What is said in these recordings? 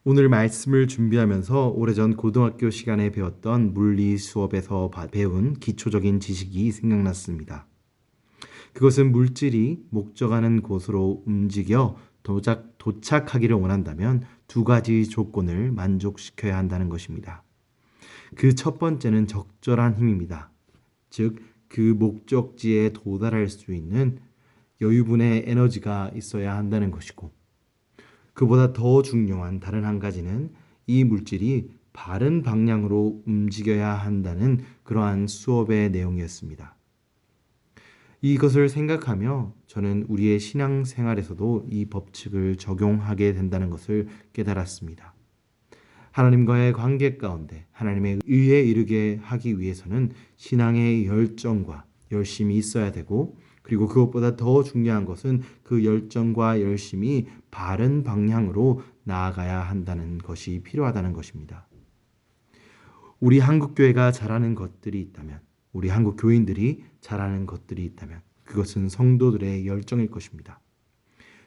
오늘 말씀을 준비하면서 오래전 고등학교 시간에 배웠던 물리 수업에서 배운 기초적인 지식이 생각났습니다. 그것은 물질이 목적하는 곳으로 움직여 도착하기를 원한다면 두 가지 조건을 만족시켜야 한다는 것입니다. 그 첫 번째는 적절한 힘입니다. 즉, 그 목적지에 도달할 수 있는 여유분의 에너지가 있어야 한다는 것이고, 그보다 더 중요한 다른 한 가지는 이 물질이 바른 방향으로 움직여야 한다는 그러한 수업의 내용이었습니다. 이것을 생각하며 저는 우리의 신앙생활에서도 이 법칙을 적용하게 된다는 것을 깨달았습니다. 하나님과의 관계 가운데 하나님의 의에 이르게 하기 위해서는 신앙의 열정과 열심이 있어야 되고, 그리고 그것보다 더 중요한 것은 그 열정과 열심이 바른 방향으로 나아가야 한다는 것이 필요하다는 것입니다. 우리 한국 교회가 잘하는 것들이 있다면, 우리 한국 교인들이 잘하는 것들이 있다면 그것은 성도들의 열정일 것입니다.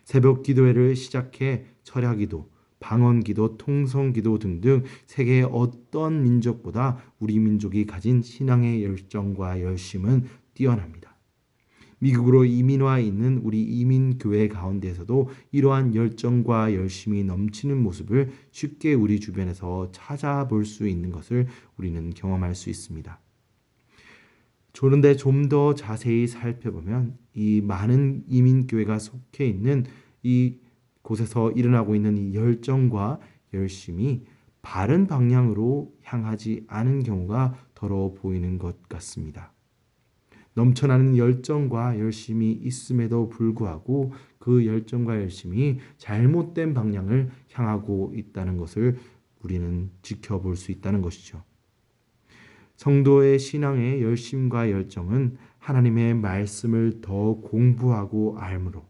새벽 기도회를 시작해 철야기도, 방언기도, 통성기도 등등 세계의 어떤 민족보다 우리 민족이 가진 신앙의 열정과 열심은 뛰어납니다. 미국으로 이민와 있는 우리 이민교회 가운데에서도 이러한 열정과 열심이 넘치는 모습을 쉽게 우리 주변에서 찾아볼 수 있는 것을 우리는 경험할 수 있습니다. 그런데 좀 더 자세히 살펴보면 이 많은 이민교회가 속해 있는 이 곳에서 일어나고 있는 이 열정과 열심이 바른 방향으로 향하지 않은 경우가 더러 보이는 것 같습니다. 넘쳐나는 열정과 열심이 있음에도 불구하고 그 열정과 열심이 잘못된 방향을 향하고 있다는 것을 우리는 지켜볼 수 있다는 것이죠. 성도의 신앙의 열심과 열정은 하나님의 말씀을 더 공부하고 알므로,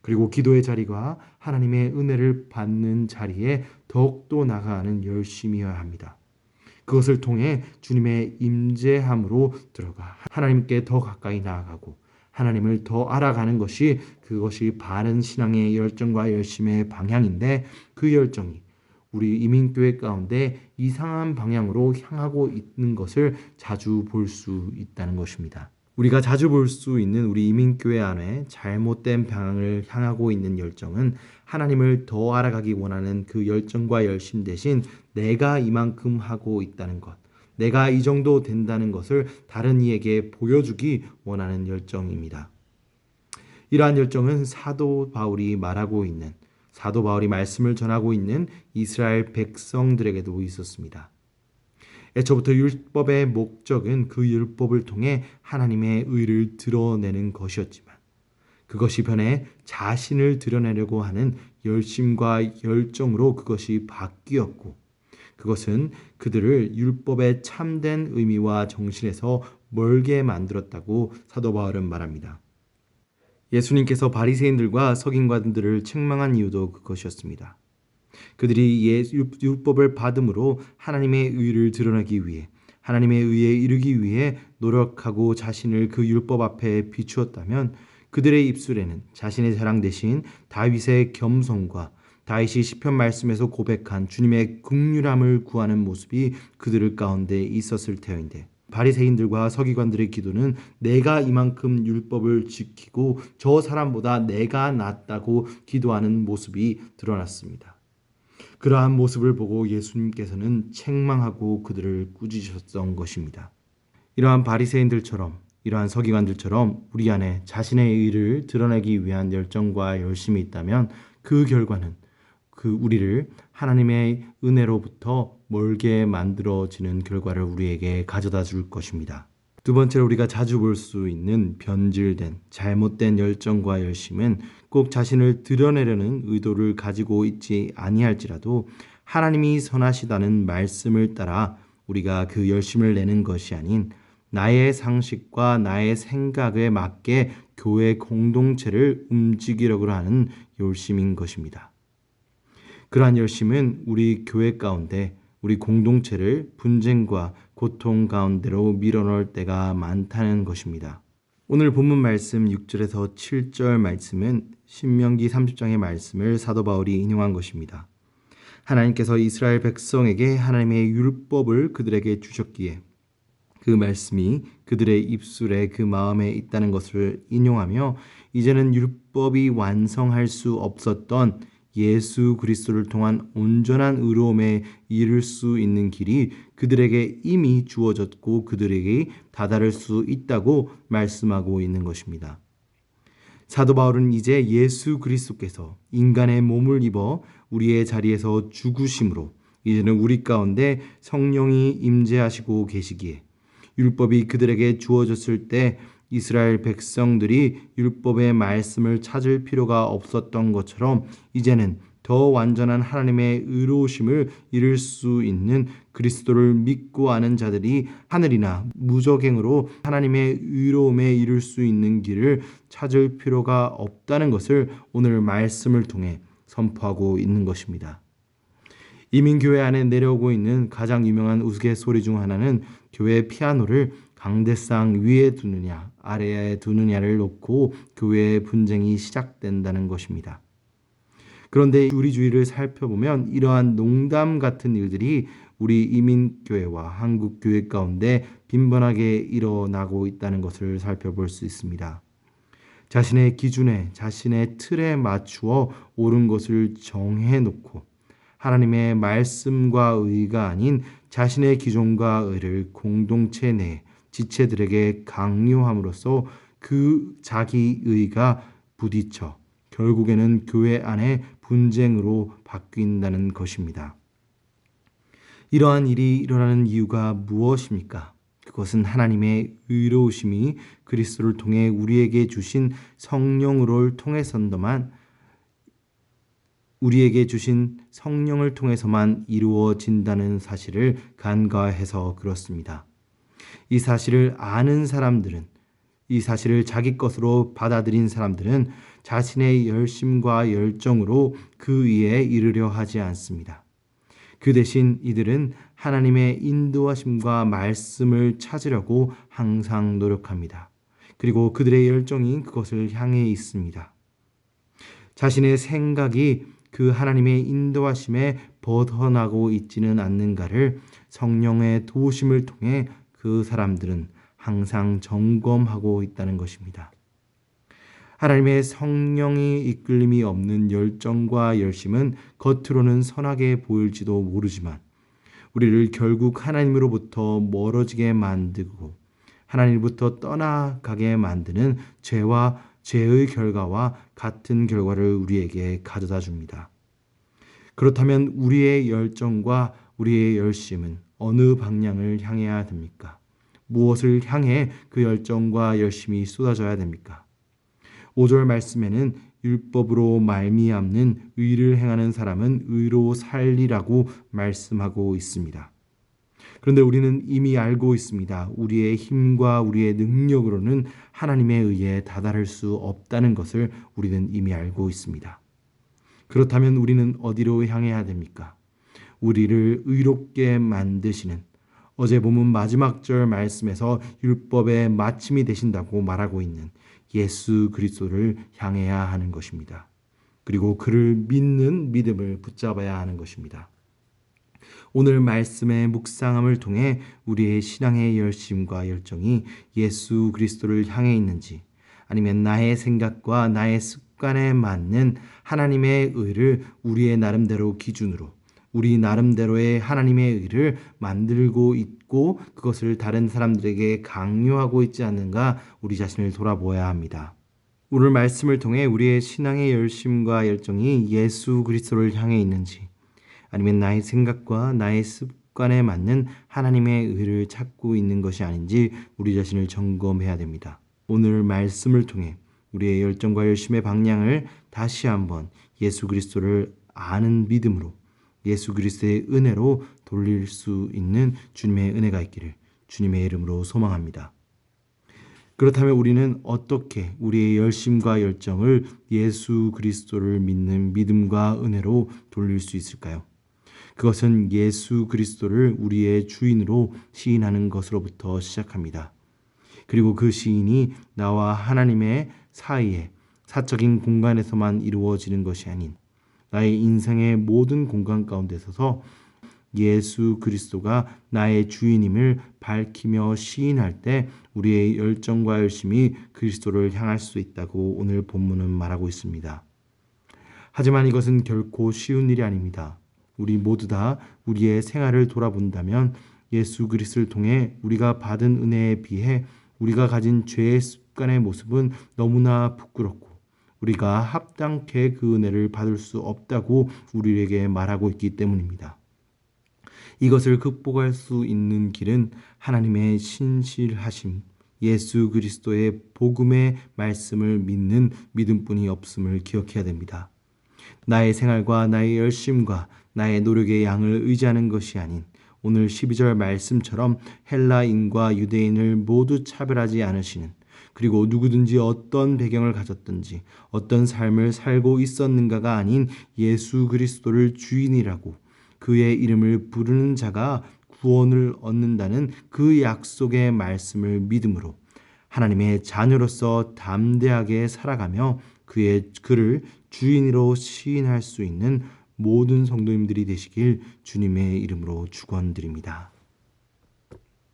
그리고 기도의 자리가 하나님의 은혜를 받는 자리에 더욱더 나아가는 열심이어야 합니다. 그것을 통해 주님의 임재함으로 들어가 하나님께 더 가까이 나아가고 하나님을 더 알아가는 것이, 그것이 바른 신앙의 열정과 열심의 방향인데, 그 열정이 우리 이민교회 가운데 이상한 방향으로 향하고 있는 것을 자주 볼 수 있다는 것입니다. 우리가 자주 볼 수 있는 우리 이민교회 안에 잘못된 방향을 향하고 있는 열정은 하나님을 더 알아가기 원하는 그 열정과 열심 대신 내가 이만큼 하고 있다는 것, 내가 이 정도 된다는 것을 다른 이에게 보여주기 원하는 열정입니다. 이러한 열정은 사도 바울이 말씀을 전하고 있는 이스라엘 백성들에게도 있었습니다. 애초부터 율법의 목적은 그 율법을 통해 하나님의 의를 드러내는 것이었지만, 그것이 변해 자신을 드러내려고 하는 열심과 열정으로 그것이 바뀌었고, 그것은 그들을 율법의 참된 의미와 정신에서 멀게 만들었다고 사도 바울은 말합니다. 예수님께서 바리새인들과 서기관들을 책망한 이유도 그것이었습니다. 그들이 율법을 받음으로 하나님의 의를 드러내기 위해, 하나님의 의에 이르기 위해 노력하고 자신을 그 율법 앞에 비추었다면, 그들의 입술에는 자신의 자랑 대신 다윗의 겸손과 다윗이 시편 말씀에서 고백한 주님의 긍휼함을 구하는 모습이 그들 가운데 있었을 터인데, 바리새인들과 서기관들의 기도는 내가 이만큼 율법을 지키고 저 사람보다 내가 낫다고 기도하는 모습이 드러났습니다. 그러한 모습을 보고 예수님께서는 책망하고 그들을 꾸짖으셨던 것입니다. 이러한 바리새인들처럼, 이러한 서기관들처럼 우리 안에 자신의 의를 드러내기 위한 열정과 열심이 있다면 그 결과는 우리를 하나님의 은혜로부터 멀게 만들어지는 결과를 우리에게 가져다 줄 것입니다. 두 번째로 우리가 자주 볼 수 있는 변질된 잘못된 열정과 열심은 꼭 자신을 드러내려는 의도를 가지고 있지 아니할지라도 하나님이 선하시다는 말씀을 따라 우리가 그 열심을 내는 것이 아닌 나의 상식과 나의 생각에 맞게 교회 공동체를 움직이려고 하는 열심인 것입니다. 그러한 열심은 우리 교회 가운데 우리 공동체를 분쟁과 고통 가운데로 밀어넣을 때가 많다는 것입니다. 오늘 본문 말씀 6절에서 7절 말씀은 신명기 30장의 말씀을 사도 바울이 인용한 것입니다. 하나님께서 이스라엘 백성에게 하나님의 율법을 그들에게 주셨기에 그 말씀이 그들의 입술에 그 마음에 있다는 것을 인용하며 이제는 율법이 완성할 수 없었던 예수 그리스도를 통한 온전한 의로움에 이를 수 있는 길이 그들에게 이미 주어졌고 그들에게 다다를 수 있다고 말씀하고 있는 것입니다. 사도 바울은 이제 예수 그리스도께서 인간의 몸을 입어 우리의 자리에서 죽으심으로 이제는 우리 가운데 성령이 임재하시고 계시기에 율법이 그들에게 주어졌을 때 이스라엘 백성들이 율법의 말씀을 찾을 필요가 없었던 것처럼 이제는 더 완전한 하나님의 의로우심을 이룰 수 있는 그리스도를 믿고 아는 자들이 하늘이나 무저갱으로 하나님의 의로움에 이룰 수 있는 길을 찾을 필요가 없다는 것을 오늘 말씀을 통해 선포하고 있는 것입니다. 이민교회 안에 내려오고 있는 가장 유명한 우스갯소리 중 하나는 교회 피아노를 강대상 위에 두느냐 아래에 두느냐를 놓고 교회의 분쟁이 시작된다는 것입니다. 그런데 우리 주위를 살펴보면 이러한 농담 같은 일들이 우리 이민교회와 한국교회 가운데 빈번하게 일어나고 있다는 것을 살펴볼 수 있습니다. 자신의 기준에 자신의 틀에 맞추어 옳은 것을 정해놓고 하나님의 말씀과 의가 아닌 자신의 기존과 의를 공동체 내 지체들에게 강요함으로써 그 자기 의가 부딪혀 결국에는 교회 안에 분쟁으로 바뀐다는 것입니다. 이러한 일이 일어나는 이유가 무엇입니까? 그것은 하나님의 의로우심이 그리스도를 통해 우리에게 주신 성령을 통해서만 이루어진다는 사실을 간과해서 그렇습니다. 이 사실을 아는 사람들은, 이 사실을 자기 것으로 받아들인 사람들은 자신의 열심과 열정으로 그 위에 이르려 하지 않습니다. 그 대신 이들은 하나님의 인도하심과 말씀을 찾으려고 항상 노력합니다. 그리고 그들의 열정이 그것을 향해 있습니다. 자신의 생각이 그 하나님의 인도하심에 벗어나고 있지는 않는가를 성령의 도우심을 통해 그 사람들은 항상 점검하고 있다는 것입니다. 하나님의 성령이 이끌림이 없는 열정과 열심은 겉으로는 선하게 보일지도 모르지만 우리를 결국 하나님으로부터 멀어지게 만들고 하나님부터 떠나가게 만드는 죄와 죄의 결과와 같은 결과를 우리에게 가져다 줍니다. 그렇다면 우리의 열정과 우리의 열심은 어느 방향을 향해야 됩니까? 무엇을 향해 그 열정과 열심이 쏟아져야 됩니까? 5절 말씀에는 율법으로 말미암는 의를 행하는 사람은 의로 살리라고 말씀하고 있습니다. 그런데 우리는 이미 알고 있습니다. 우리의 힘과 우리의 능력으로는 하나님의 의에 다다를 수 없다는 것을 우리는 이미 알고 있습니다. 그렇다면 우리는 어디로 향해야 됩니까? 우리를 의롭게 만드시는 어제 본문 마지막 절 말씀에서 율법의 마침이 되신다고 말하고 있는 예수 그리스도를 향해야 하는 것입니다. 그리고 그를 믿는 믿음을 붙잡아야 하는 것입니다. 오늘 말씀의 묵상함을 통해 우리의 신앙의 열심과 열정이 예수 그리스도를 향해 있는지 아니면 나의 생각과 나의 습관에 맞는 하나님의 의를 우리의 나름대로 기준으로 우리 나름대로의 하나님의 의를 만들고 있고 그것을 다른 사람들에게 강요하고 있지 않는가 우리 자신을 돌아보아야 합니다. 오늘 말씀을 통해 우리의 신앙의 열심과 열정이 예수 그리스도를 향해 있는지 아니면 나의 생각과 나의 습관에 맞는 하나님의 의를 찾고 있는 것이 아닌지 우리 자신을 점검해야 됩니다. 오늘 말씀을 통해 우리의 열정과 열심의 방향을 다시 한번 예수 그리스도를 아는 믿음으로 예수 그리스도의 은혜로 돌릴 수 있는 주님의 은혜가 있기를 주님의 이름으로 소망합니다. 그렇다면 우리는 어떻게 우리의 열심과 열정을 예수 그리스도를 믿는 믿음과 은혜로 돌릴 수 있을까요? 그것은 예수 그리스도를 우리의 주인으로 시인하는 것으로부터 시작합니다. 그리고 그 시인이 나와 하나님의 사이에 사적인 공간에서만 이루어지는 것이 아닌 나의 인생의 모든 공간 가운데 서서 예수 그리스도가 나의 주인임을 밝히며 시인할 때 우리의 열정과 열심이 그리스도를 향할 수 있다고 오늘 본문은 말하고 있습니다. 하지만 이것은 결코 쉬운 일이 아닙니다. 우리 모두 다 우리의 생활을 돌아본다면 예수 그리스도를 통해 우리가 받은 은혜에 비해 우리가 가진 죄의 습관의 모습은 너무나 부끄럽고 우리가 합당케 그 은혜를 받을 수 없다고 우리에게 말하고 있기 때문입니다. 이것을 극복할 수 있는 길은 하나님의 신실하심, 예수 그리스도의 복음의 말씀을 믿는 믿음뿐이 없음을 기억해야 됩니다. 나의 생활과 나의 열심과 나의 노력의 양을 의지하는 것이 아닌 오늘 12절 말씀처럼 헬라인과 유대인을 모두 차별하지 않으시는, 그리고 누구든지 어떤 배경을 가졌든지 어떤 삶을 살고 있었는가가 아닌 예수 그리스도를 주인이라고 그의 이름을 부르는 자가 구원을 얻는다는 그 약속의 말씀을 믿음으로 하나님의 자녀로서 담대하게 살아가며 그를 주인으로 시인할 수 있는 모든 성도님들이 되시길 주님의 이름으로 축원드립니다.